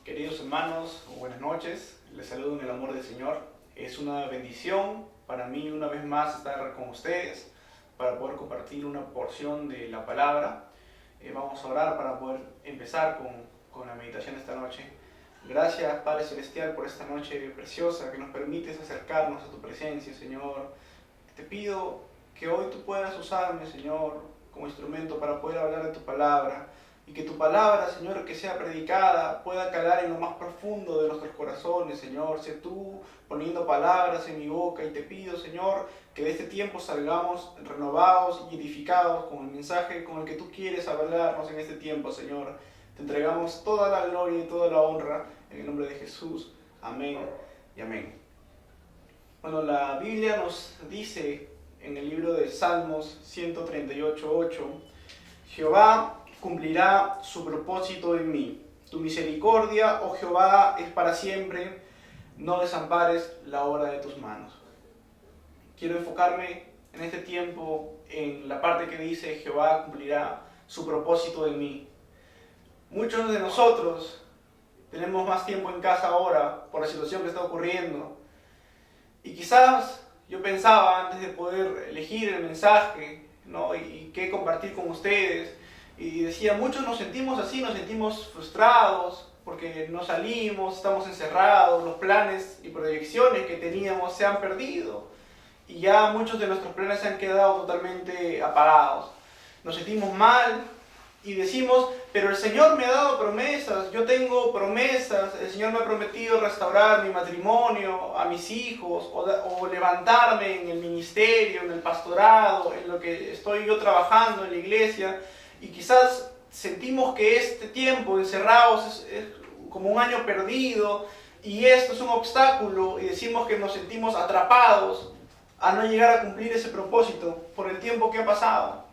Queridos hermanos, buenas noches. Les saludo en el amor del Señor. Es una bendición para mí una vez más estar con ustedes para poder compartir una porción de la palabra. Vamos a orar para poder empezar con la meditación esta noche. Gracias, Padre Celestial, por esta noche preciosa que nos permites acercarnos a tu presencia, Señor. Te pido que hoy tú puedas usarme, Señor, como instrumento para poder hablar de tu palabra. Y que tu palabra, Señor, que sea predicada, pueda calar en lo más profundo de nuestros corazones, Señor. Sé tú poniendo palabras en mi boca y te pido, Señor, que de este tiempo salgamos renovados y edificados con el mensaje con el que tú quieres hablarnos en este tiempo, Señor. Te entregamos toda la gloria y toda la honra en el nombre de Jesús. Amén y amén. Bueno, la Biblia nos dice en el libro de Salmos 138:8, Jehová cumplirá su propósito en mí. Tu misericordia, oh Jehová, es para siempre. No desampares la obra de tus manos. Quiero enfocarme en este tiempo en la parte que dice Jehová cumplirá su propósito en mí. Muchos de nosotros tenemos más tiempo en casa ahora por la situación que está ocurriendo. Y quizás yo pensaba antes de poder elegir el mensaje, ¿no? y qué compartir con ustedes. Y decía, muchos nos sentimos así, nos sentimos frustrados porque no salimos, estamos encerrados, los planes y proyecciones que teníamos se han perdido. Y ya muchos de nuestros planes se han quedado totalmente apagados. Nos sentimos mal y decimos, pero el Señor me ha dado promesas, yo tengo promesas, el Señor me ha prometido restaurar mi matrimonio, a mis hijos, o levantarme en el ministerio, en el pastorado, en lo que estoy yo trabajando en la iglesia. Y quizás sentimos que este tiempo encerrados es como un año perdido y esto es un obstáculo y decimos que nos sentimos atrapados a no llegar a cumplir ese propósito por el tiempo que ha pasado.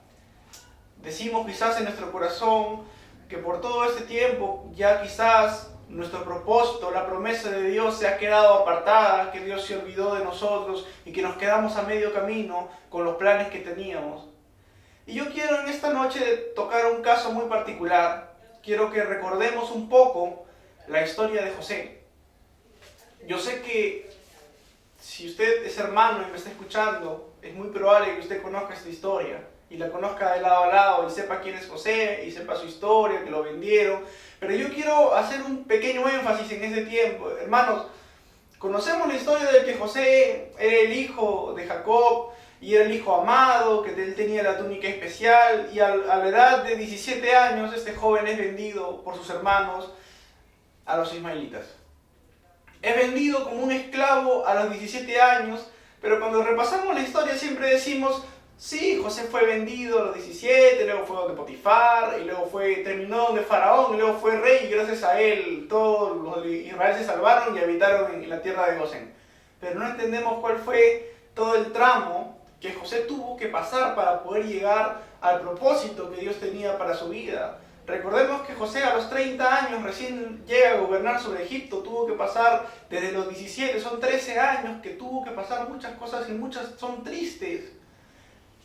Decimos quizás en nuestro corazón que por todo este tiempo ya quizás nuestro propósito, la promesa de Dios se ha quedado apartada, que Dios se olvidó de nosotros y que nos quedamos a medio camino con los planes que teníamos. Y yo quiero en esta noche tocar un caso muy particular. Quiero que recordemos un poco la historia de José. Yo sé que si usted es hermano y me está escuchando, es muy probable que usted conozca esta historia y la conozca de lado a lado y sepa quién es José y sepa su historia, que lo vendieron. Pero yo quiero hacer un pequeño énfasis en ese tiempo. Hermanos, conocemos la historia de que José era el hijo de Jacob, y era el hijo amado, que él tenía la túnica especial, y a la edad de 17 años este joven es vendido por sus hermanos a los ismaelitas. Es vendido como un esclavo a los 17 años, pero cuando repasamos la historia siempre decimos, sí, José fue vendido a los 17, luego fue donde Potifar, y luego terminó donde Faraón, y luego fue rey, y gracias a él todos los de Israel se salvaron y habitaron en la tierra de Gosén. Pero no entendemos cuál fue todo el tramo que José tuvo que pasar para poder llegar al propósito que Dios tenía para su vida. Recordemos que José a los 30 años recién llega a gobernar sobre Egipto, tuvo que pasar desde los 17, son 13 años que tuvo que pasar muchas cosas y muchas son tristes.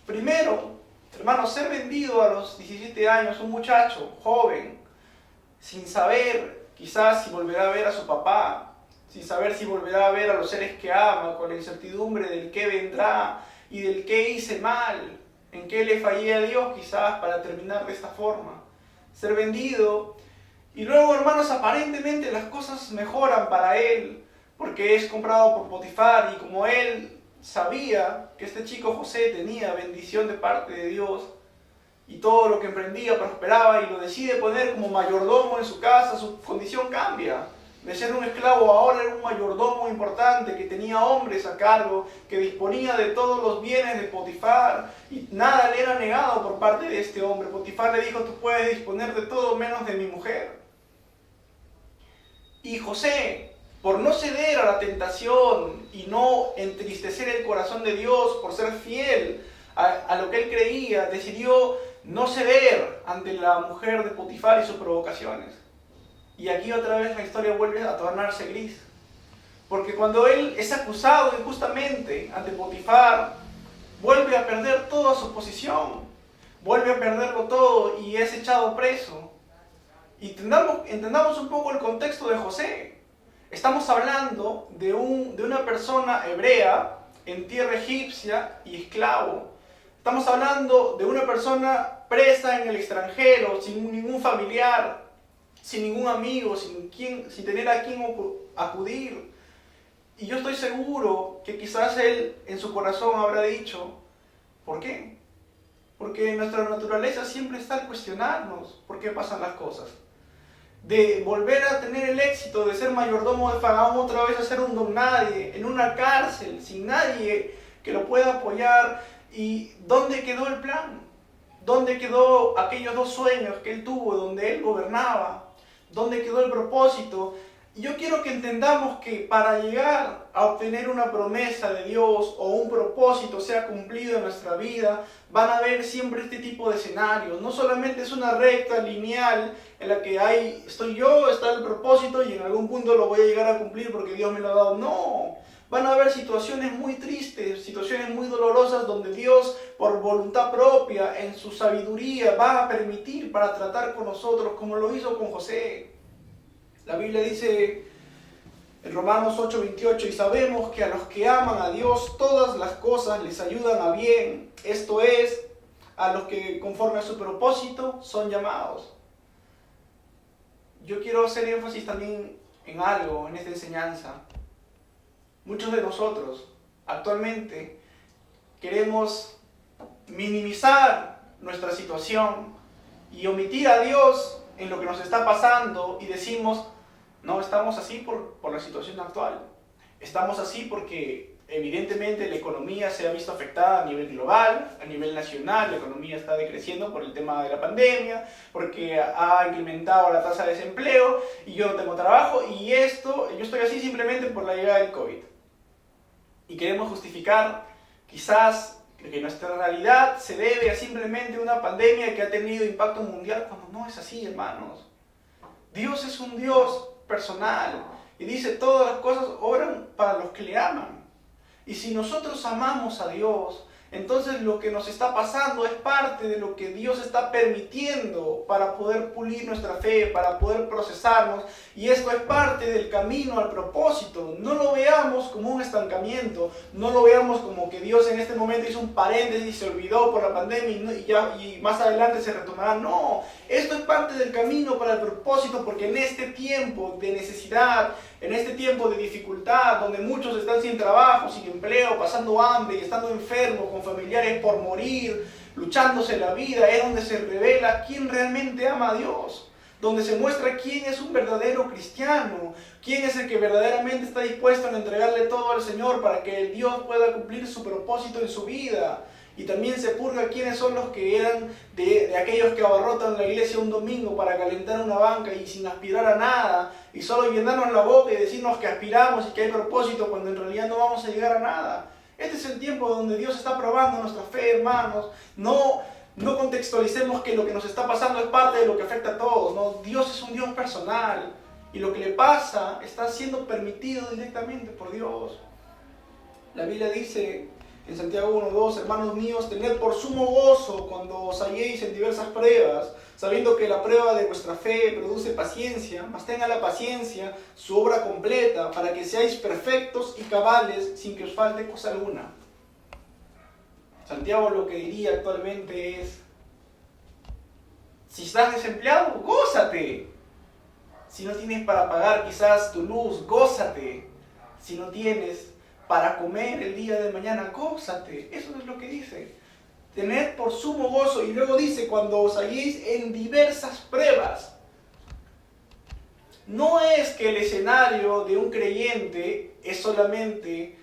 Primero, hermanos, ser vendido a los 17 años, un muchacho joven, sin saber quizás si volverá a ver a su papá, sin saber si volverá a ver a los seres que ama, con la incertidumbre del qué vendrá, y del qué hice mal, en qué le fallé a Dios quizás para terminar de esta forma. Ser vendido y luego, hermanos, aparentemente las cosas mejoran para él porque es comprado por Potifar y como él sabía que este chico José tenía bendición de parte de Dios y todo lo que emprendía prosperaba y lo decide poner como mayordomo en su casa, su condición cambia. De ser un esclavo ahora era un mayordomo importante que tenía hombres a cargo, que disponía de todos los bienes de Potifar y nada le era negado por parte de este hombre. Potifar le dijo, tú puedes disponer de todo menos de mi mujer. Y José, por no ceder a la tentación y no entristecer el corazón de Dios, por ser fiel a lo que él creía, decidió no ceder ante la mujer de Potifar y sus provocaciones. Y aquí otra vez la historia vuelve a tornarse gris. Porque cuando él es acusado injustamente ante Potifar, vuelve a perder toda su posición, vuelve a perderlo todo y es echado preso. Y entendamos un poco el contexto de José. Estamos hablando de una persona hebrea en tierra egipcia y esclavo. Estamos hablando de una persona presa en el extranjero, sin ningún familiar, sin ningún amigo, sin tener a quien acudir. Y yo estoy seguro que quizás él en su corazón habrá dicho, ¿por qué? Porque nuestra naturaleza siempre está al cuestionarnos por qué pasan las cosas. De volver a tener el éxito de ser mayordomo de Faraón, otra vez a ser un don nadie, en una cárcel, sin nadie que lo pueda apoyar. ¿Y dónde quedó el plan? ¿Dónde quedó aquellos 2 sueños que él tuvo, donde él gobernaba? ¿Dónde quedó el propósito? Y yo quiero que entendamos que para llegar a obtener una promesa de Dios o un propósito sea cumplido en nuestra vida, van a haber siempre este tipo de escenarios. No solamente es una recta lineal en la que estoy yo, está el propósito y en algún punto lo voy a llegar a cumplir porque Dios me lo ha dado. No, van a haber situaciones muy tristes, situaciones muy dolorosas donde Dios, por voluntad propia, en su sabiduría, va a permitir para tratar con nosotros como lo hizo con José. La Biblia dice en Romanos 8:28, y sabemos que a los que aman a Dios todas las cosas les ayudan a bien, esto es, a los que conforme a su propósito son llamados. Yo quiero hacer énfasis también en algo, en esta enseñanza. Muchos de nosotros actualmente queremos minimizar nuestra situación y omitir a Dios en lo que nos está pasando y decimos, no, estamos así por la situación actual. Estamos así porque evidentemente la economía se ha visto afectada a nivel global, a nivel nacional, la economía está decreciendo por el tema de la pandemia, porque ha incrementado la tasa de desempleo y yo no tengo trabajo y yo estoy así simplemente por la llegada del COVID. Y queremos justificar quizás que nuestra realidad se debe a simplemente una pandemia que ha tenido impacto mundial, cuando no es así, hermanos. Dios es un Dios personal y dice todas las cosas obran para los que le aman. Y si nosotros amamos a Dios, entonces lo que nos está pasando es parte de lo que Dios está permitiendo para poder pulir nuestra fe, para poder procesarnos, y esto es parte del camino al propósito. No lo veamos como un estancamiento, no lo veamos como que Dios en este momento hizo un paréntesis y se olvidó por la pandemia y más adelante se retomará. No, esto es parte del camino para el propósito, porque en este tiempo de necesidad, en este tiempo de dificultad, donde muchos están sin trabajo, sin empleo, pasando hambre y estando enfermos, con familiares por morir, luchándose la vida, es donde se revela quién realmente ama a Dios, donde se muestra quién es un verdadero cristiano, quién es el que verdaderamente está dispuesto a entregarle todo al Señor para que Dios pueda cumplir su propósito en su vida. Y también se purga quiénes son los que eran de aquellos que abarrotan la iglesia un domingo para calentar una banca y sin aspirar a nada, y solo llenarnos la boca y decirnos que aspiramos y que hay propósito cuando en realidad no vamos a llegar a nada. Este es el tiempo donde Dios está probando nuestra fe, hermanos. No contextualicemos que lo que nos está pasando es parte de lo que afecta a todos. No, Dios es un Dios personal y lo que le pasa está siendo permitido directamente por Dios. La Biblia dice en Santiago 1:2, hermanos míos, tened por sumo gozo cuando os halléis en diversas pruebas, sabiendo que la prueba de vuestra fe produce paciencia, mas tenga la paciencia su obra completa, para que seáis perfectos y cabales, sin que os falte cosa alguna. Santiago lo que diría actualmente es, si estás desempleado, gózate. Si no tienes para pagar quizás tu luz, gózate. Si no tienes para comer el día de mañana, gózate. Eso es lo que dice. Tened por sumo gozo. Y luego dice, cuando os halléis en diversas pruebas. No es que el escenario de un creyente es solamente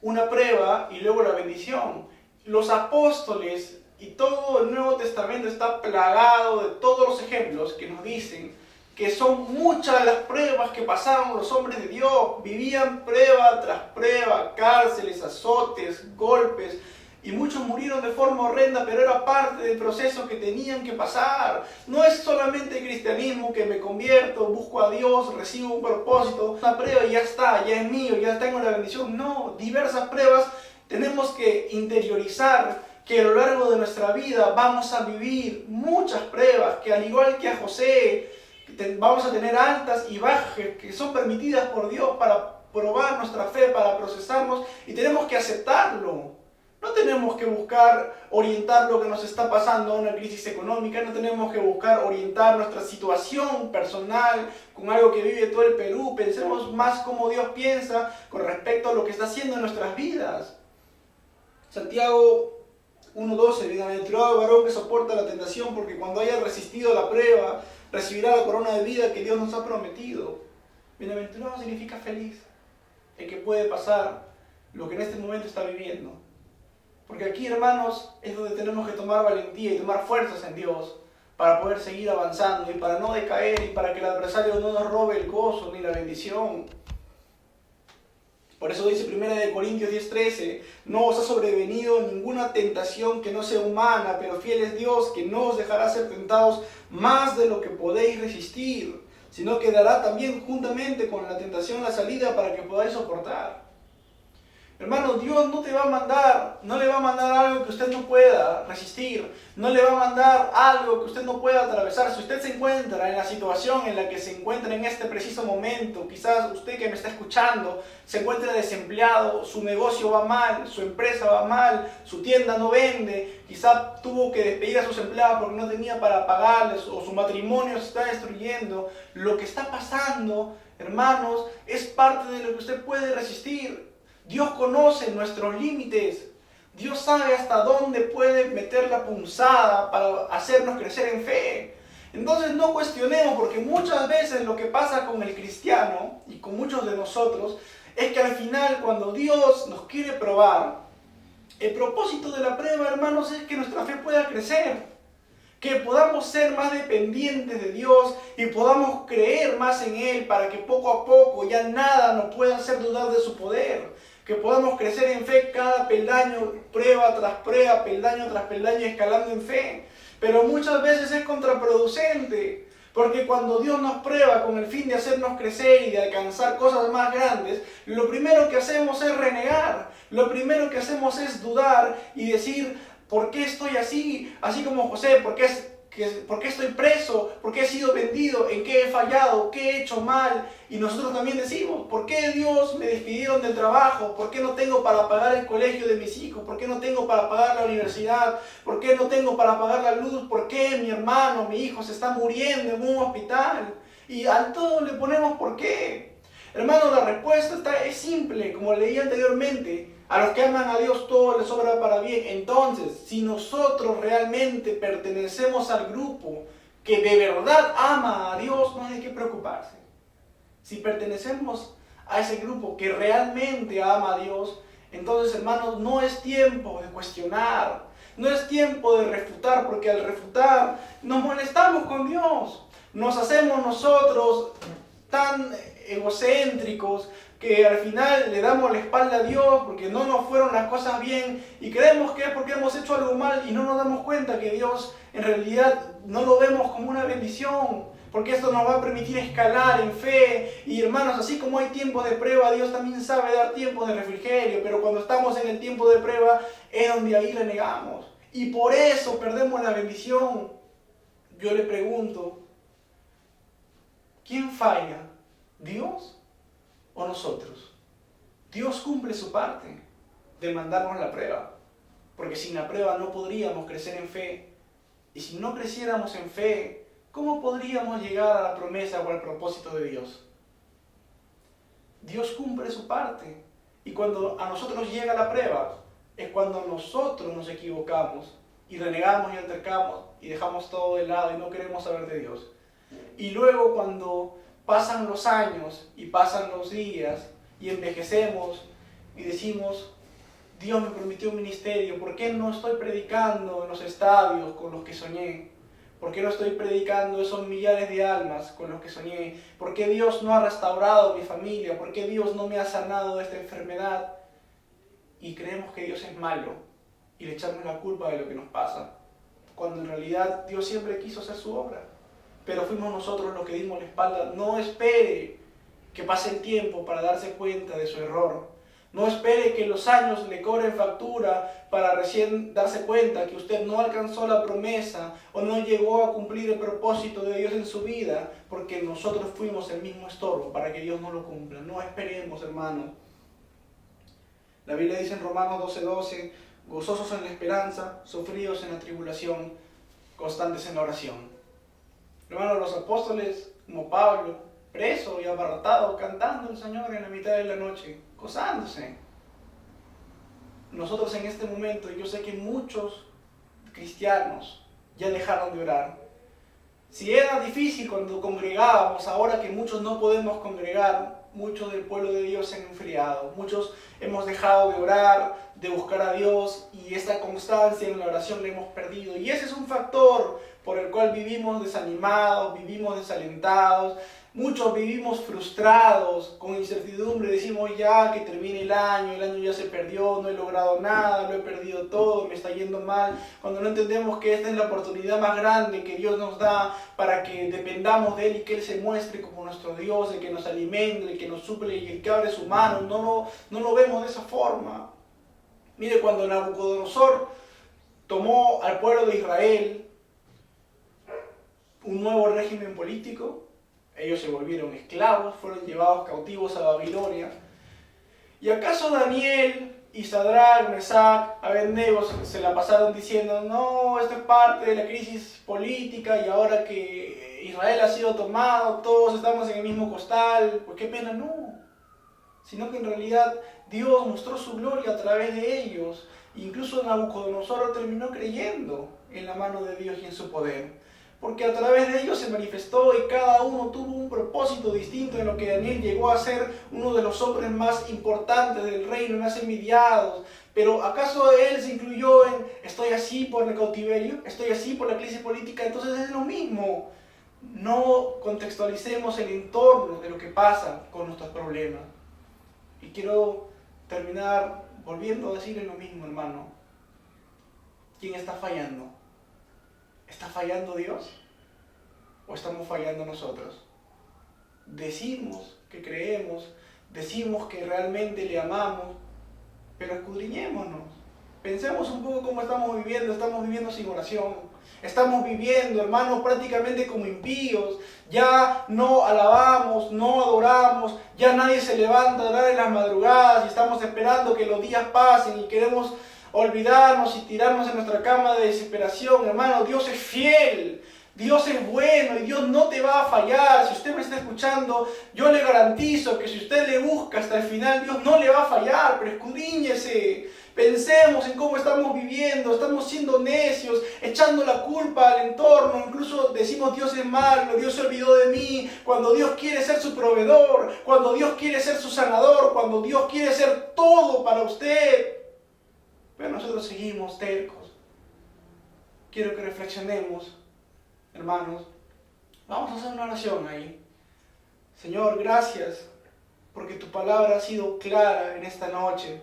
una prueba y luego la bendición. Los apóstoles y todo el Nuevo Testamento está plagado de todos los ejemplos que nos dicen que son muchas las pruebas que pasaron los hombres de Dios. Vivían prueba tras prueba, cárceles, azotes, golpes, y muchos murieron de forma horrenda, pero era parte del proceso que tenían que pasar. No es solamente el cristianismo que me convierto, busco a Dios, recibo un propósito, una prueba y ya está, ya es mío, ya tengo la bendición. No, diversas pruebas. Tenemos que interiorizar que a lo largo de nuestra vida vamos a vivir muchas pruebas, que al igual que a José, vamos a tener altas y bajas que son permitidas por Dios para probar nuestra fe, para procesarnos, y tenemos que aceptarlo. No tenemos que buscar orientar lo que nos está pasando a una crisis económica, no tenemos que buscar orientar nuestra situación personal con algo que vive todo el Perú. Pensemos más cómo Dios piensa con respecto a lo que está haciendo en nuestras vidas. Santiago 1:12, bienaventurado el varón que soporta la tentación, porque cuando haya resistido la prueba, recibirá la corona de vida que Dios nos ha prometido. Bienaventurado significa feliz, el que puede pasar lo que en este momento está viviendo. Porque aquí, hermanos, es donde tenemos que tomar valentía y tomar fuerzas en Dios para poder seguir avanzando y para no decaer y para que el adversario no nos robe el gozo ni la bendición. Por eso dice 1 Corintios 10:13, no os ha sobrevenido ninguna tentación que no sea humana, pero fiel es Dios, que no os dejará ser tentados más de lo que podéis resistir, sino que dará también juntamente con la tentación la salida para que podáis soportar. Hermano, Dios no te va a mandar, no le va a mandar algo que usted no pueda resistir, no le va a mandar algo que usted no pueda atravesar. Si usted se encuentra en la situación en la que se encuentra en este preciso momento, quizás usted que me está escuchando se encuentra desempleado, su negocio va mal, su empresa va mal, su tienda no vende, quizás tuvo que despedir a sus empleados porque no tenía para pagarles, o su matrimonio se está destruyendo. Lo que está pasando, hermanos, es parte de lo que usted puede resistir. Dios conoce nuestros límites. Dios sabe hasta dónde puede meter la punzada para hacernos crecer en fe. Entonces no cuestionemos, porque muchas veces lo que pasa con el cristiano y con muchos de nosotros es que al final, cuando Dios nos quiere probar, el propósito de la prueba, hermanos, es que nuestra fe pueda crecer, que podamos ser más dependientes de Dios y podamos creer más en Él, para que poco a poco ya nada nos pueda hacer dudar de su poder. Que podamos crecer en fe cada peldaño, prueba tras prueba, peldaño tras peldaño, escalando en fe. Pero muchas veces es contraproducente, porque cuando Dios nos prueba con el fin de hacernos crecer y de alcanzar cosas más grandes, lo primero que hacemos es renegar, lo primero que hacemos es dudar y decir, ¿por qué estoy así? Así como José, ¿por qué estoy preso? ¿Por qué he sido vendido? ¿En qué he fallado? ¿Qué he hecho mal? Y nosotros también decimos, ¿por qué Dios me despidieron del trabajo? ¿Por qué no tengo para pagar el colegio de mis hijos? ¿Por qué no tengo para pagar la universidad? ¿Por qué no tengo para pagar la luz? ¿Por qué mi hermano, mi hijo se está muriendo en un hospital? Y a todo le ponemos ¿por qué? Hermano, la respuesta es simple, como leí anteriormente. A los que aman a Dios todo les obra para bien. Entonces, si nosotros realmente pertenecemos al grupo que de verdad ama a Dios, no hay de qué preocuparse. Si pertenecemos a ese grupo que realmente ama a Dios, entonces, hermanos, no es tiempo de cuestionar, no es tiempo de refutar, porque al refutar nos molestamos con Dios. Nos hacemos nosotros tan egocéntricos que al final le damos la espalda a Dios porque no nos fueron las cosas bien y creemos que es porque hemos hecho algo mal y no nos damos cuenta que Dios en realidad no lo vemos como una bendición, porque esto nos va a permitir escalar en fe. Y hermanos, así como hay tiempos de prueba, Dios también sabe dar tiempos de refrigerio, pero cuando estamos en el tiempo de prueba es donde ahí renegamos y por eso perdemos la bendición. Yo le pregunto, ¿quién falla? ¿Dios o nosotros? Dios cumple su parte de mandarnos la prueba, porque sin la prueba no podríamos crecer en fe, y si no creciéramos en fe, ¿cómo podríamos llegar a la promesa o al propósito de Dios? Dios cumple su parte, y cuando a nosotros llega la prueba, es cuando nosotros nos equivocamos y renegamos y altercamos y dejamos todo de lado y no queremos saber de Dios. Y luego cuando pasan los años y pasan los días y envejecemos y decimos, Dios me prometió un ministerio, ¿por qué no estoy predicando en los estadios con los que soñé? ¿Por qué no estoy predicando esos millares de almas con los que soñé? ¿Por qué Dios no ha restaurado mi familia? ¿Por qué Dios no me ha sanado de esta enfermedad? Y creemos que Dios es malo y le echamos la culpa de lo que nos pasa, cuando en realidad Dios siempre quiso hacer su obra. Pero fuimos nosotros los que dimos la espalda. No espere que pase el tiempo para darse cuenta de su error. No espere que los años le cobren factura para recién darse cuenta que usted no alcanzó la promesa o no llegó a cumplir el propósito de Dios en su vida, porque nosotros fuimos el mismo estorbo para que Dios no lo cumpla. No esperemos, hermano. La Biblia dice en Romanos 12:12, gozosos en la esperanza, sufridos en la tribulación, constantes en la oración. Hermano, los apóstoles, como Pablo, preso y abarrotado, cantando al Señor en la mitad de la noche, gozándose. Nosotros en este momento, yo sé que muchos cristianos ya dejaron de orar. Si era difícil cuando congregábamos, ahora que muchos no podemos congregar, muchos del pueblo de Dios se han enfriado. Muchos hemos dejado de orar, de buscar a Dios, y esta constancia en la oración la hemos perdido. Y ese es un factor por el cual vivimos desanimados, vivimos desalentados. Muchos vivimos frustrados, con incertidumbre, decimos ya que termine el año ya se perdió, no he logrado nada, lo he perdido todo, me está yendo mal. Cuando no entendemos que esta es la oportunidad más grande que Dios nos da para que dependamos de Él y que Él se muestre como nuestro Dios, el que nos alimente, el que nos suple y el que abre su mano, no lo vemos de esa forma. Mire, cuando Nabucodonosor tomó al pueblo de Israel, un nuevo régimen político, ellos se volvieron esclavos, fueron llevados cautivos a Babilonia. ¿Y acaso Daniel y Sadrach, Mesach, Abednego se la pasaron diciendo, no, esto es parte de la crisis política y ahora que Israel ha sido tomado, todos estamos en el mismo costal, pues qué pena? No, sino que en realidad Dios mostró su gloria a través de ellos. Incluso Nabucodonosor terminó creyendo en la mano de Dios y en su poder, porque a través de ellos se manifestó y cada uno tuvo un propósito distinto, en lo que Daniel llegó a ser uno de los hombres más importantes del reino, más envidiados. Pero ¿acaso él se incluyó en estoy así por el cautiverio, estoy así por la crisis política? Entonces es lo mismo. No contextualicemos el entorno de lo que pasa con nuestros problemas. Y quiero terminar volviendo a decirle lo mismo, hermano. ¿Quién está fallando? ¿Está fallando Dios? ¿O estamos fallando nosotros? Decimos que creemos, decimos que realmente le amamos, pero escudriñémonos. Pensemos un poco cómo estamos viviendo sin oración. Estamos viviendo, hermanos, prácticamente como impíos. Ya no alabamos, no adoramos, ya nadie se levanta a orar en las madrugadas y estamos esperando que los días pasen y queremos olvidarnos y tirarnos en nuestra cama de desesperación. Hermano, Dios es fiel, Dios es bueno y Dios no te va a fallar. Si usted me está escuchando, yo le garantizo que si usted le busca hasta el final, Dios no le va a fallar, pero escudriñese. Pensemos en cómo estamos viviendo, estamos siendo necios, echando la culpa al entorno, incluso decimos Dios es malo, Dios se olvidó de mí, cuando Dios quiere ser su proveedor, cuando Dios quiere ser su sanador, cuando Dios quiere ser todo para usted. Pero nosotros seguimos tercos. Quiero que reflexionemos, hermanos. Vamos a hacer una oración ahí. Señor, gracias porque tu palabra ha sido clara en esta noche.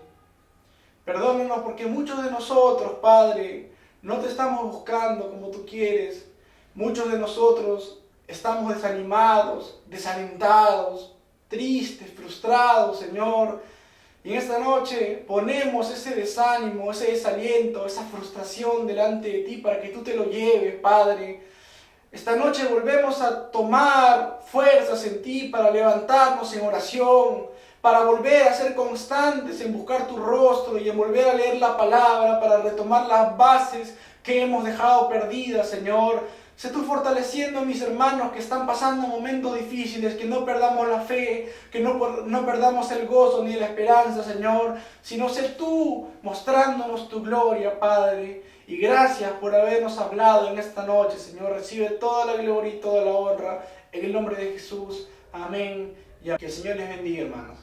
Perdónanos porque muchos de nosotros, Padre, no te estamos buscando como tú quieres. Muchos de nosotros estamos desanimados, desalentados, tristes, frustrados, Señor. Y en esta noche ponemos ese desánimo, ese desaliento, esa frustración delante de ti para que tú te lo lleves, Padre. Esta noche volvemos a tomar fuerzas en ti para levantarnos en oración, para volver a ser constantes en buscar tu rostro y en volver a leer la palabra, para retomar las bases que hemos dejado perdidas, Señor. Sé tú fortaleciendo a mis hermanos que están pasando momentos difíciles, que no perdamos la fe, que no perdamos el gozo ni la esperanza, Señor, sino sé tú mostrándonos tu gloria, Padre. Y gracias por habernos hablado en esta noche, Señor. Recibe toda la gloria y toda la honra en el nombre de Jesús. Amén. Y que el Señor les bendiga, hermanos.